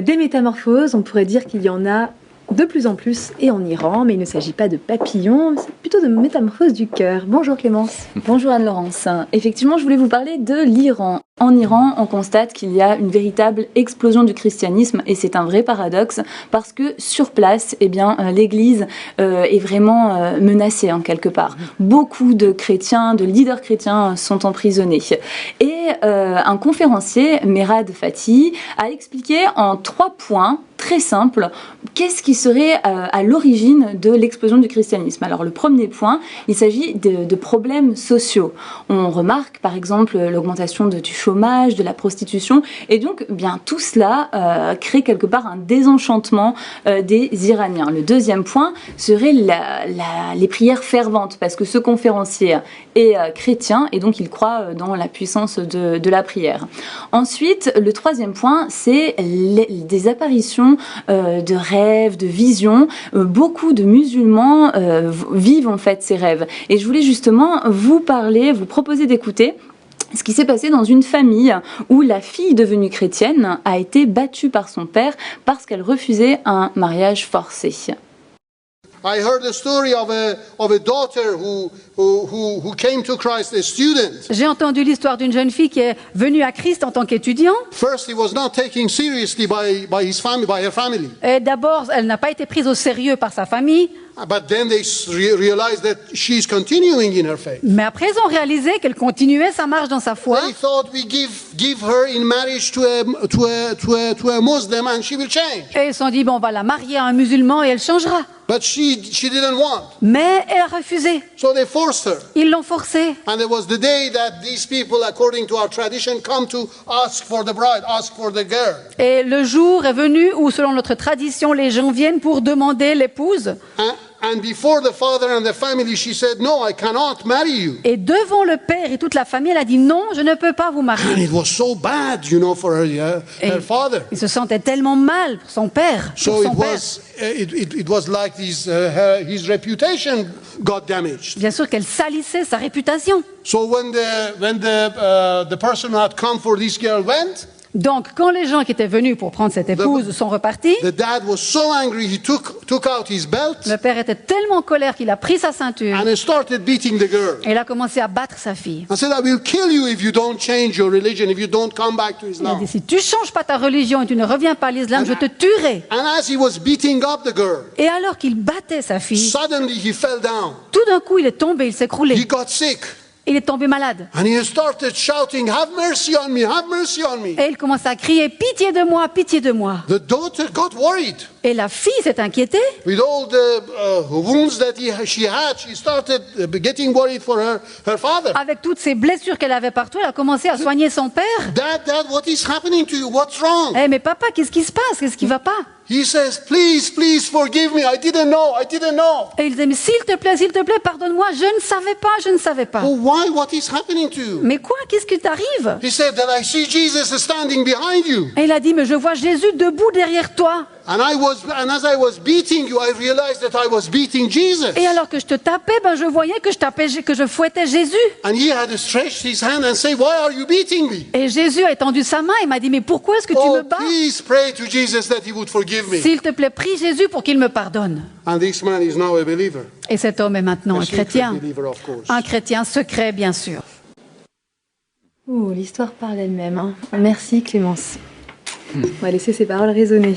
Des métamorphoses, on pourrait dire qu'il y en a de plus en plus et en Iran, mais il ne s'agit pas de papillons, c'est plutôt de métamorphoses du cœur. Bonjour Clémence. Bonjour Anne-Laurence. Effectivement, je voulais vous parler de l'Iran. En Iran, on constate qu'il y a une véritable explosion du christianisme et c'est un vrai paradoxe parce que sur place, l'Église est vraiment menacée en quelque part. Beaucoup de chrétiens, de leaders chrétiens sont emprisonnés. Et un conférencier, Merad Fatih, a expliqué en 3 points très simples qu'est-ce qui serait à l'origine de l'explosion du christianisme. Alors le premier point, il s'agit de problèmes sociaux. On remarque par exemple l'augmentation du chômage, de la prostitution, et donc tout cela crée quelque part un désenchantement des Iraniens. Le deuxième point serait les prières ferventes, parce que ce conférencier est chrétien et donc il croit dans la puissance de la prière. Ensuite, le troisième point, c'est des apparitions de rêves, de visions. Beaucoup de musulmans vivent en fait ces rêves. Et je voulais justement vous proposer d'écouter ce qui s'est passé dans une famille où la fille devenue chrétienne a été battue par son père parce qu'elle refusait un mariage forcé. I heard the story of a daughter who came to Christ, a student. J'ai entendu l'histoire d'une jeune fille qui est venue à Christ en tant qu'étudiant. First, he was not taken seriously by her family. Et d'abord, elle n'a pas été prise au sérieux par sa famille. But then they realized that she's continuing in her faith. Mais après, ils ont réalisé qu'elle continuait sa marche dans sa foi. They thought we give her in marriage to a Muslim and she will change. Et ils se sont dit, bon, on va la marier à un musulman et elle changera. But she didn't want. Mais elle a refusé. So they forced her. Ils l'ont forcée. And it was the day that these people, according to our tradition, come to ask for the bride, ask for the girl. Et le jour est venu où, selon notre tradition, les gens viennent pour demander l'épouse. And before the father and the family, she said, "No, I cannot marry you." Et devant le père et toute la famille, elle a dit non, je ne peux pas vous marier. And it was so bad, for her father. Il se sentait tellement mal pour son père. So it was like his reputation got damaged. Bien sûr qu'elle salissait sa réputation. So when the person who had come for this girl went. Donc, quand les gens qui étaient venus pour prendre cette épouse sont repartis, the dad was so angry he took out his belt. Le père était tellement en colère qu'il a pris sa ceinture. And he started beating the girl. Et il a commencé à battre sa fille. And said, "I will kill you if you don't change your religion, if you don't come back to Islam." Il a dit, si tu changes pas ta religion et tu ne reviens pas à l'islam, je te tuerai. And as he was beating up the girl, et alors qu'il battait sa fille, suddenly he fell down. Tout d'un coup, il est tombé, il s'est écroulé. He got sick. Il est tombé malade. And he started shouting, "Have mercy on me, have mercy on me." Et il commence à crier, pitié de moi, pitié de moi. The daughter got worried. Et la fille s'est inquiétée. With all the wounds that she had, she started getting worried for her father. Avec toutes ces blessures qu'elle avait partout, elle a commencé à soigner son père. Dad, what is happening to you? What's wrong? Eh mais papa, qu'est-ce qui se passe? Qu'est-ce qui va pas? He says, please forgive me. I didn't know. Et il disait, mais s'il te plaît, pardonne-moi, je ne savais pas. Oh, why? What is happening to you? Mais quoi? Qu'est-ce qui t'arrive? He said that I see Jesus standing behind you. Et il a dit, mais je vois Jésus debout derrière toi. And as I was beating you, I realized that I was beating Jesus. Et alors que je te tapais, je voyais que je fouettais Jésus. And he had stretched his hand and said, "Why are you beating me?" Et Jésus a étendu sa main et m'a dit, mais pourquoi est-ce que tu me bats? Please pray to Jesus that he would forgive me. S'il te plaît, prie Jésus pour qu'il me pardonne. And this man is now a believer. Et cet homme est maintenant un chrétien. Believer, of course. Un chrétien secret, bien sûr. L'histoire parle elle-même. Merci Clémence. On va laisser ces paroles résonner.